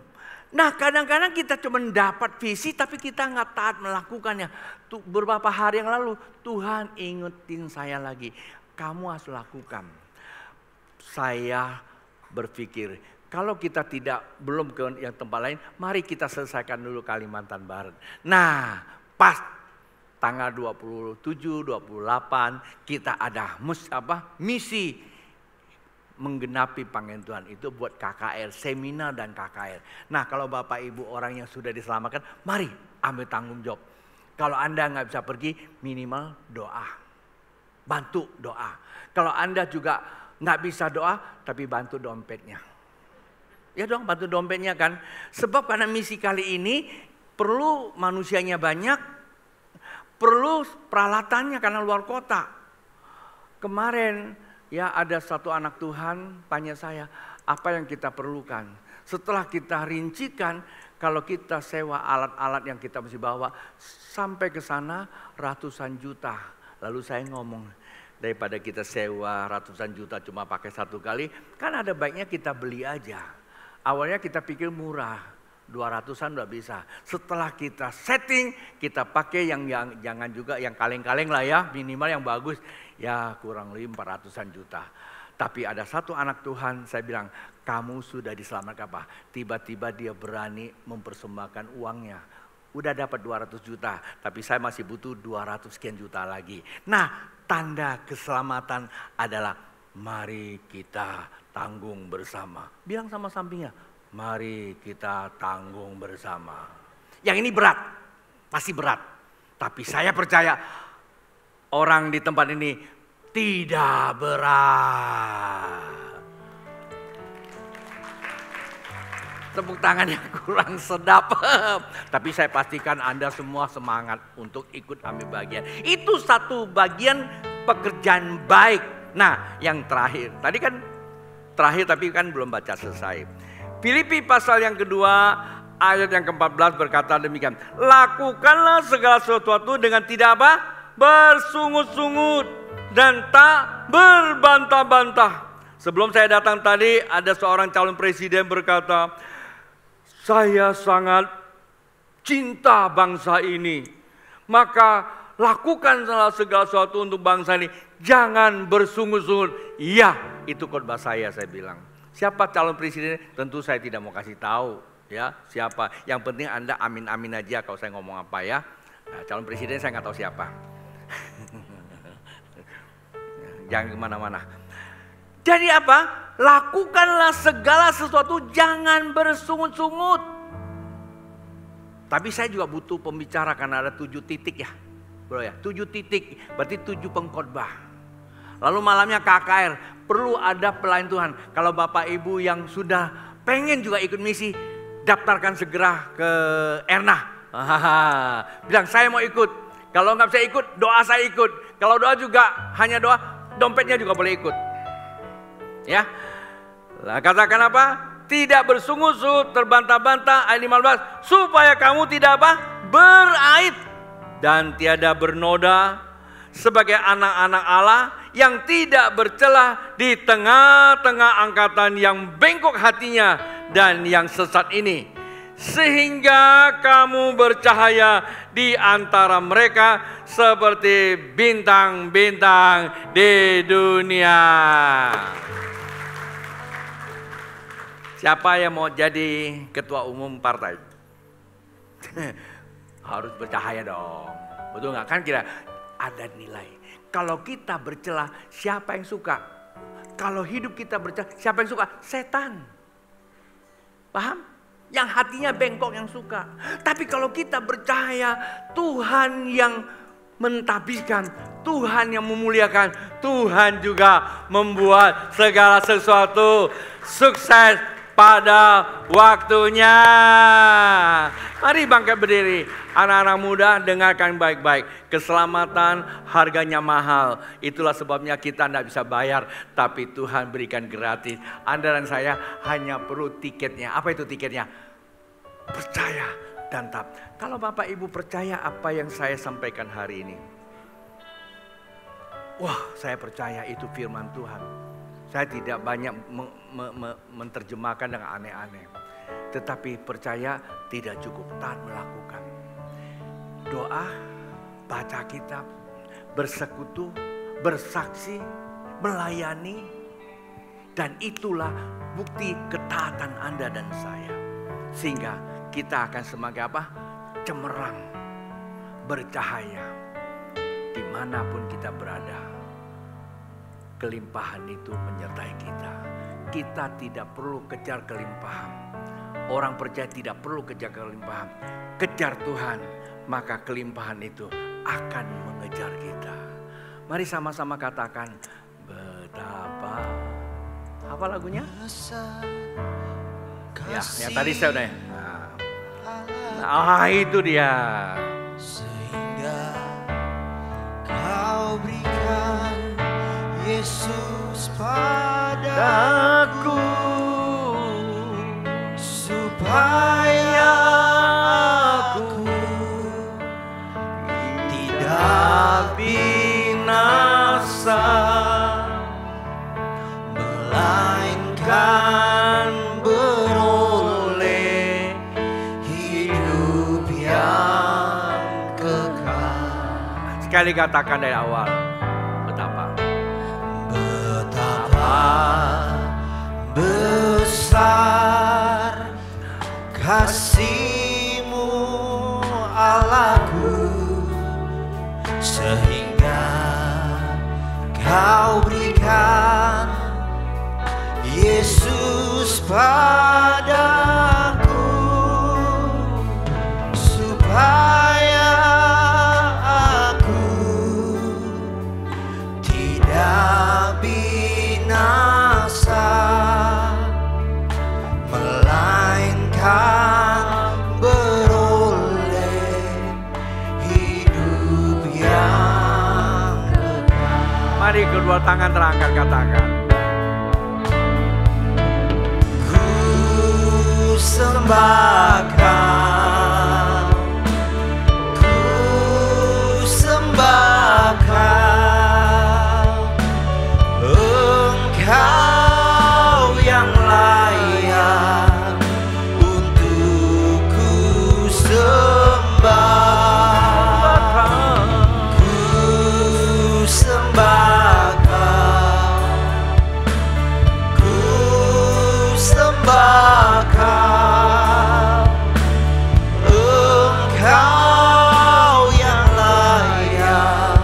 Nah kadang-kadang kita cuma dapat visi tapi kita nggak taat melakukannya. Beberapa hari yang lalu Tuhan ingetin saya lagi, kamu harus lakukan. Saya berpikir Kalau kita belum ke yang tempat lain, mari kita selesaikan dulu Kalimantan Barat. Nah, pas tanggal 27, 28 kita ada misi menggenapi panggilan Tuhan. Itu buat KKR, seminar dan KKR. Nah, kalau Bapak Ibu orang yang sudah diselamatkan, mari ambil tanggung jawab. Kalau Anda nggak bisa pergi, minimal doa. Bantu doa. Kalau Anda juga nggak bisa doa, tapi bantu dompetnya. Ya dong, bantu dompetnya kan. Sebab karena misi kali ini perlu manusianya banyak, perlu peralatannya karena luar kota. Kemarin ya ada satu anak Tuhan tanya saya, apa yang kita perlukan? Setelah kita rincikan, kalau kita sewa alat-alat yang kita mesti bawa, sampai ke sana ratusan juta. Lalu saya ngomong, daripada kita sewa ratusan juta cuma pakai satu kali, kan ada baiknya kita beli aja. Awalnya kita pikir murah, 200-an udah bisa. Setelah kita setting, kita pakai yang jangan juga yang kaleng-kaleng lah ya, minimal yang bagus. Ya kurang lebih 400-an juta. Tapi ada satu anak Tuhan, saya bilang, kamu sudah diselamatkan apa? Tiba-tiba dia berani mempersembahkan uangnya. Udah dapat 200 juta, tapi saya masih butuh 200 sekian juta lagi. Nah, tanda keselamatan adalah mari kita tanggung bersama. Bilang sama sampingnya, mari kita tanggung bersama. Yang ini berat, pasti berat. Tapi saya percaya orang di tempat ini tidak berat. Tepuk tangan yang kurang sedap. Tapi saya pastikan Anda semua semangat untuk ikut ambil bagian. Itu satu bagian pekerjaan baik. Nah, yang terakhir. Tadi kan terakhir tapi kan belum baca selesai. Filipi pasal yang kedua ayat yang ke-14 berkata demikian. Lakukanlah segala sesuatu dengan tidak apa? Bersungut-sungut dan tak berbantah-bantah. Sebelum saya datang tadi ada seorang calon presiden berkata, saya sangat cinta bangsa ini. Maka lakukan segala sesuatu untuk bangsa ini. Jangan bersungut-sungut. Iya, itu khotbah saya bilang. Siapa calon presiden? Tentu saya tidak mau kasih tahu. Ya, siapa? Yang penting Anda amin-amin aja kalau saya ngomong apa ya. Nah, calon presiden saya nggak tahu siapa. Jangan kemana-mana. Jadi apa? Lakukanlah segala sesuatu, jangan bersungut-sungut. Tapi saya juga butuh pembicara karena ada 7 titik ya. Bro ya, 7 titik, berarti 7 pengkhotbah. Lalu malamnya KKR, perlu ada pelayan Tuhan. Kalau Bapak Ibu yang sudah pengen juga ikut misi, daftarkan segera ke Erna. Bilang saya mau ikut. Kalau nggak bisa ikut, doa saya ikut. Kalau doa juga hanya doa, dompetnya juga boleh ikut. Ya, lah katakan apa? Tidak bersungut-sungut, terbantah-bantah, ayat 15, supaya kamu tidak apa? Beraib dan tiada bernoda sebagai anak-anak Allah yang tidak bercelah di tengah-tengah angkatan yang bengkok hatinya dan yang sesat ini. Sehingga kamu bercahaya di antara mereka seperti bintang-bintang di dunia. Siapa yang mau jadi ketua umum partai? Harus bercahaya dong. Betul nggak? Kan kira ada nilai. Kalau kita bercelah, siapa yang suka? Kalau hidup kita bercelah, siapa yang suka? Setan. Paham? Yang hatinya bengkok yang suka. Tapi kalau kita bercahaya, Tuhan yang mentapiskan, Tuhan yang memuliakan, Tuhan juga membuat segala sesuatu sukses pada waktunya. Mari bangkit berdiri. Anak-anak muda dengarkan baik-baik. Keselamatan harganya mahal. Itulah sebabnya kita tidak bisa bayar. Tapi Tuhan berikan gratis. Anda dan saya hanya perlu tiketnya. Apa itu tiketnya? Percaya dan taat. Kalau Bapak Ibu percaya apa yang saya sampaikan hari ini. Wah, saya percaya itu firman Tuhan. Saya tidak banyak menerjemahkan dengan aneh-aneh. Tetapi percaya tidak cukup, taat melakukan. Doa, baca kitab, bersekutu, bersaksi, melayani. Dan itulah bukti ketaatan Anda dan saya. Sehingga kita akan semakin cemerlang, bercahaya. Dimanapun kita berada, kelimpahan itu menyertai kita. Kita tidak perlu kejar kelimpahan. Orang percaya tidak perlu kejar kelimpahan. Kejar Tuhan, maka kelimpahan itu akan mengejar kita. Mari sama-sama katakan, betapa. Apa lagunya? Ya, yang tadi saya udah. Nah, itu dia.
Sehingga Kau berikan Yesus padaku, supaya aku tidak binasa, melainkan beroleh hidup yang kekal.
Sekali katakan dari awal, betapa
besar kasih-Mu Allahku, sehingga Kau berikan Yesus padaku, supaya aku tidak binasa, melainkan beroleh hidup yang kekal.
Mari kedua tangan terangkat, katakan.
Ku sembahkan, ku sembahkan Engkau yang layak untuk ku sembah. Ku sembahkan, ku sembahkan Engkau yang layak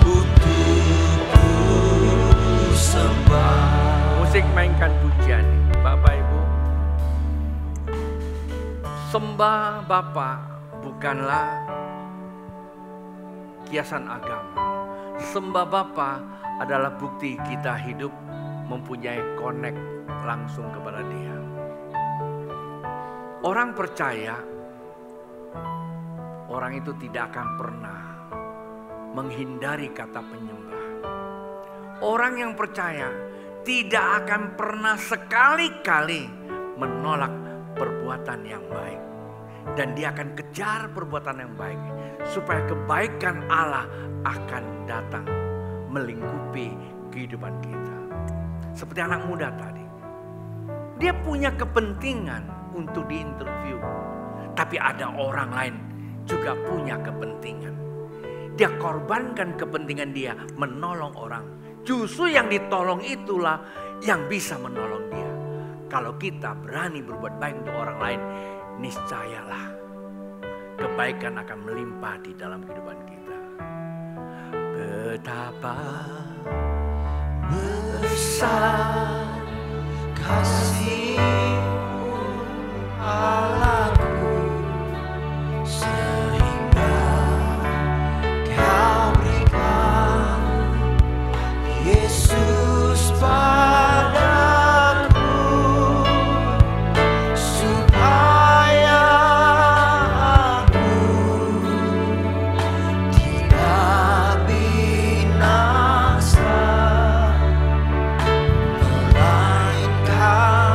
untuk ku sembah.
Musik mainkan pujian, Bapak Ibu. Sembah Bapa bukanlah kiasan agama. Sembah Bapa adalah bukti kita hidup mempunyai connect langsung kepada Dia. Orang percaya, orang itu tidak akan pernah menghindari kata penyembah. Orang yang percaya tidak akan pernah sekali-kali menolak perbuatan yang baik. Dan dia akan kejar perbuatan yang baik, supaya kebaikan Allah akan datang melingkupi kehidupan kita. Seperti anak muda tadi, dia punya kepentingan untuk diinterview, tapi ada orang lain juga punya kepentingan. Dia korbankan kepentingan dia menolong orang. Justru yang ditolong itulah yang bisa menolong dia. Kalau kita berani berbuat baik untuk orang lain, niscayalah kebaikan akan melimpah di dalam kehidupan kita. Betapa
Besar kasih-Mu Allahku, sehingga Kau berikan Yesus padaku, supaya aku tidak binasa, melainkan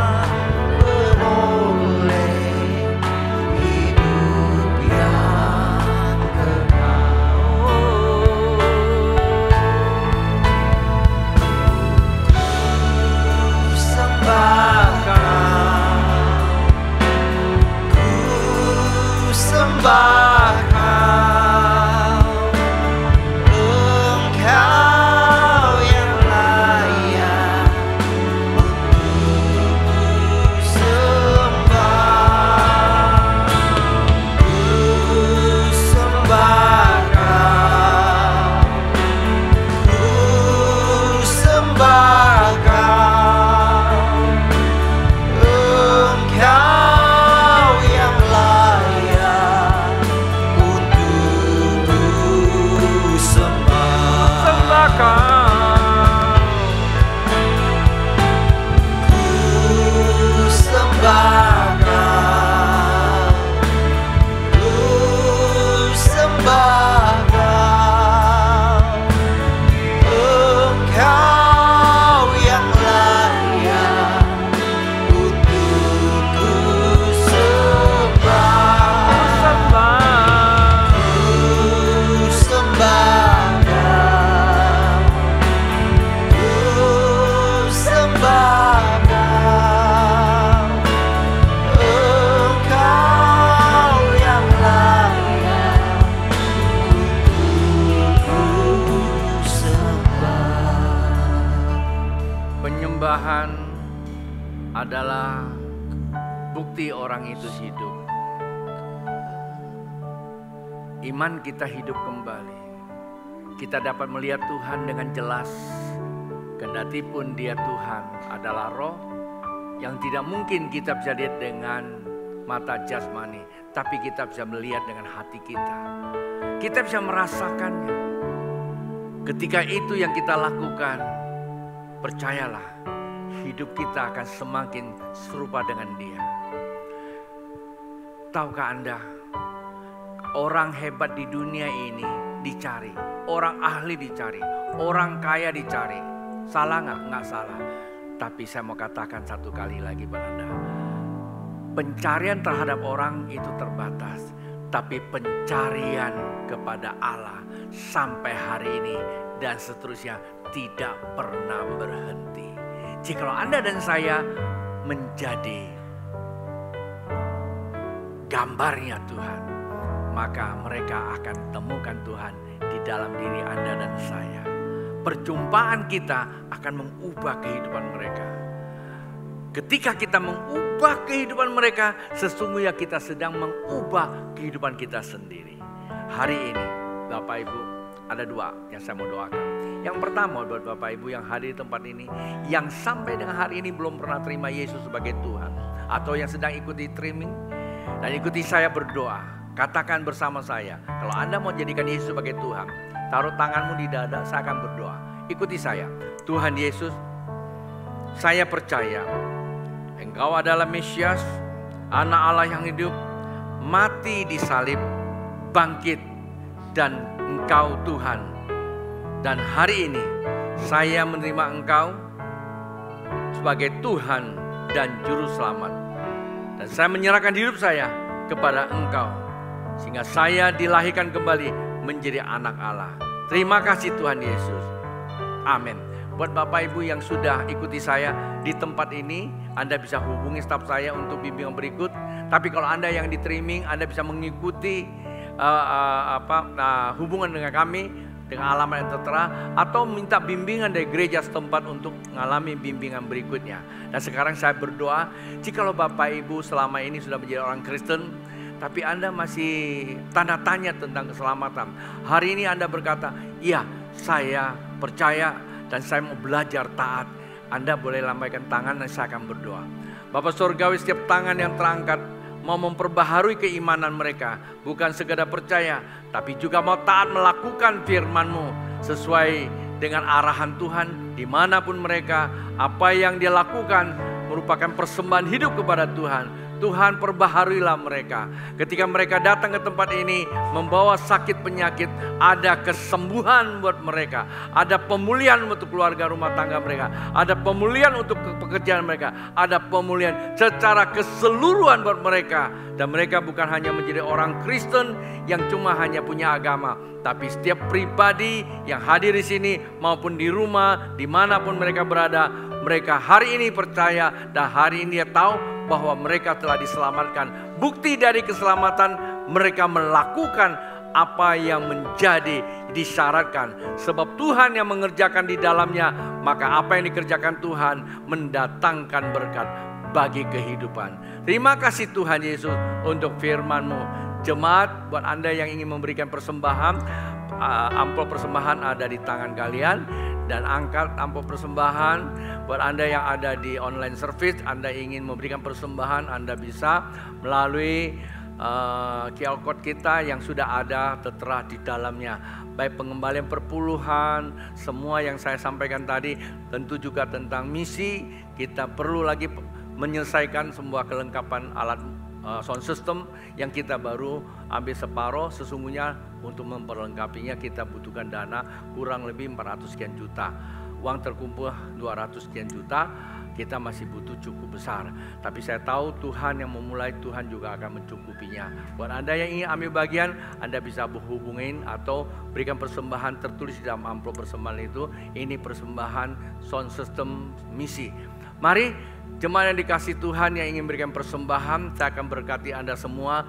Penyembahan adalah bukti orang itu hidup. Iman kita hidup kembali. Kita dapat melihat Tuhan dengan jelas. Kendati pun Dia Tuhan adalah Roh yang tidak mungkin kita bisa lihat dengan mata jasmani, tapi kita bisa melihat dengan hati kita. Kita bisa merasakannya. Ketika itu yang kita lakukan, percayalah, hidup kita akan semakin serupa dengan Dia. Tahukah Anda, orang hebat di dunia ini dicari, orang ahli dicari, orang kaya dicari. Salah nggak? Nggak salah. Tapi saya mau katakan satu kali lagi pada Anda, pencarian terhadap orang itu terbatas, tapi pencarian kepada Allah sampai hari ini dan seterusnya tidak pernah berhenti. Jikalau Anda dan saya menjadi gambarnya Tuhan, maka mereka akan temukan Tuhan di dalam diri Anda dan saya. Perjumpaan kita akan mengubah kehidupan mereka. Ketika kita mengubah kehidupan mereka, sesungguhnya kita sedang mengubah kehidupan kita sendiri. Hari ini, Bapak Ibu, ada dua yang saya mau doakan. Yang pertama buat Bapak Ibu yang hadir di tempat ini, yang sampai dengan hari ini belum pernah terima Yesus sebagai Tuhan, atau yang sedang ikuti streaming dan ikuti saya berdoa, katakan bersama saya, kalau Anda mau jadikan Yesus sebagai Tuhan, taruh tanganmu di dada, saya akan berdoa. Ikuti saya. Tuhan Yesus, saya percaya Engkau adalah Mesias, Anak Allah yang hidup, mati di salib, bangkit, dan Engkau Tuhan. Dan hari ini saya menerima Engkau sebagai Tuhan dan Juru Selamat. Dan saya menyerahkan hidup saya kepada Engkau, sehingga saya dilahirkan kembali menjadi anak Allah. Terima kasih Tuhan Yesus. Amin. Buat Bapak Ibu yang sudah ikuti saya di tempat ini, Anda bisa hubungi staf saya untuk bimbingan berikut. Tapi kalau Anda yang di streaming, Anda bisa mengikuti hubungan dengan kami dengan alamat yang tertera, atau minta bimbingan dari gereja setempat untuk mengalami bimbingan berikutnya. Dan sekarang saya berdoa, jikalau Bapak Ibu selama ini sudah menjadi orang Kristen, tapi Anda masih tanda tanya tentang keselamatan. Hari ini Anda berkata, iya saya percaya dan saya mau belajar taat. Anda boleh lambaikan tangan dan saya akan berdoa. Bapa Surgawi, setiap tangan yang terangkat mau memperbaharui keimanan mereka. Bukan sekadar percaya, tapi juga mau taat melakukan firman-Mu sesuai dengan arahan Tuhan. Dimanapun mereka, apa yang dia lakukan merupakan persembahan hidup kepada Tuhan. Tuhan, perbaharuilah mereka. Ketika mereka datang ke tempat ini membawa sakit penyakit, ada kesembuhan buat mereka, ada pemulihan untuk keluarga rumah tangga mereka, ada pemulihan untuk pekerjaan mereka, ada pemulihan secara keseluruhan buat mereka. Dan mereka bukan hanya menjadi orang Kristen yang cuma hanya punya agama, tapi setiap pribadi yang hadir di sini maupun di rumah, dimanapun mereka berada, mereka hari ini percaya dan hari ini dia tahu bahwa mereka telah diselamatkan. Bukti dari keselamatan, mereka melakukan apa yang menjadi disyaratkan. Sebab Tuhan yang mengerjakan di dalamnya, maka apa yang dikerjakan Tuhan mendatangkan berkat bagi kehidupan. Terima kasih Tuhan Yesus untuk firman-Mu. Jemaat, buat Anda yang ingin memberikan persembahan, amplop persembahan ada di tangan kalian. dan angkat amplop persembahan. Buat Anda yang ada di online service, Anda ingin memberikan persembahan, Anda bisa melalui QR code kita yang sudah ada tertera di dalamnya. Baik pengembalian perpuluhan, semua yang saya sampaikan tadi, tentu juga tentang misi. Kita perlu lagi menyelesaikan semua kelengkapan alat sound system yang kita baru ambil separuh. Sesungguhnya untuk memperlengkapinya kita butuhkan dana kurang lebih 400 sekian juta. Uang terkumpul 200 sekian juta, kita masih butuh cukup besar. Tapi saya tahu Tuhan yang memulai, Tuhan juga akan mencukupinya. Buat Anda yang ingin ambil bagian, Anda bisa berhubungin atau berikan persembahan tertulis di dalam amplop persembahan itu. Ini persembahan sound system misi. Mari jemaat yang dikasih Tuhan yang ingin berikan persembahan, saya akan berkati Anda semua.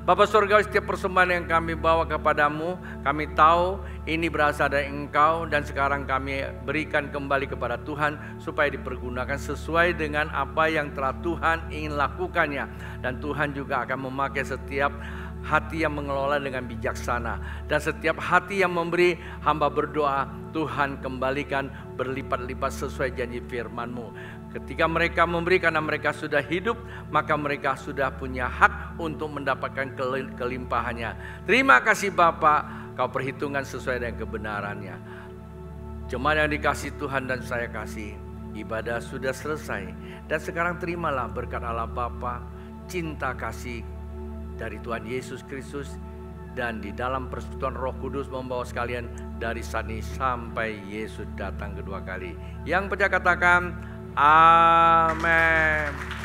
Bapa Surgawi, setiap persembahan yang kami bawa kepadamu, kami tahu ini berasal dari Engkau, dan sekarang kami berikan kembali kepada Tuhan supaya dipergunakan sesuai dengan apa yang telah Tuhan ingin lakukannya. Dan Tuhan juga akan memakai setiap hati yang mengelola dengan bijaksana, dan setiap hati yang memberi, hamba berdoa Tuhan kembalikan berlipat-lipat sesuai janji firman-Mu. Ketika mereka memberi karena mereka sudah hidup, maka mereka sudah punya hak untuk mendapatkan kelimpahannya. Terima kasih Bapa, Kau perhitungkan sesuai dengan kebenarannya. Jemaat yang dikasih Tuhan dan saya kasih, ibadah sudah selesai. Dan sekarang terimalah berkat Allah Bapa, cinta kasih dari Tuhan Yesus Kristus, dan di dalam persekutuan Roh Kudus membawa sekalian dari saat ini sampai Yesus datang kedua kali. Yang percaya katakan amin.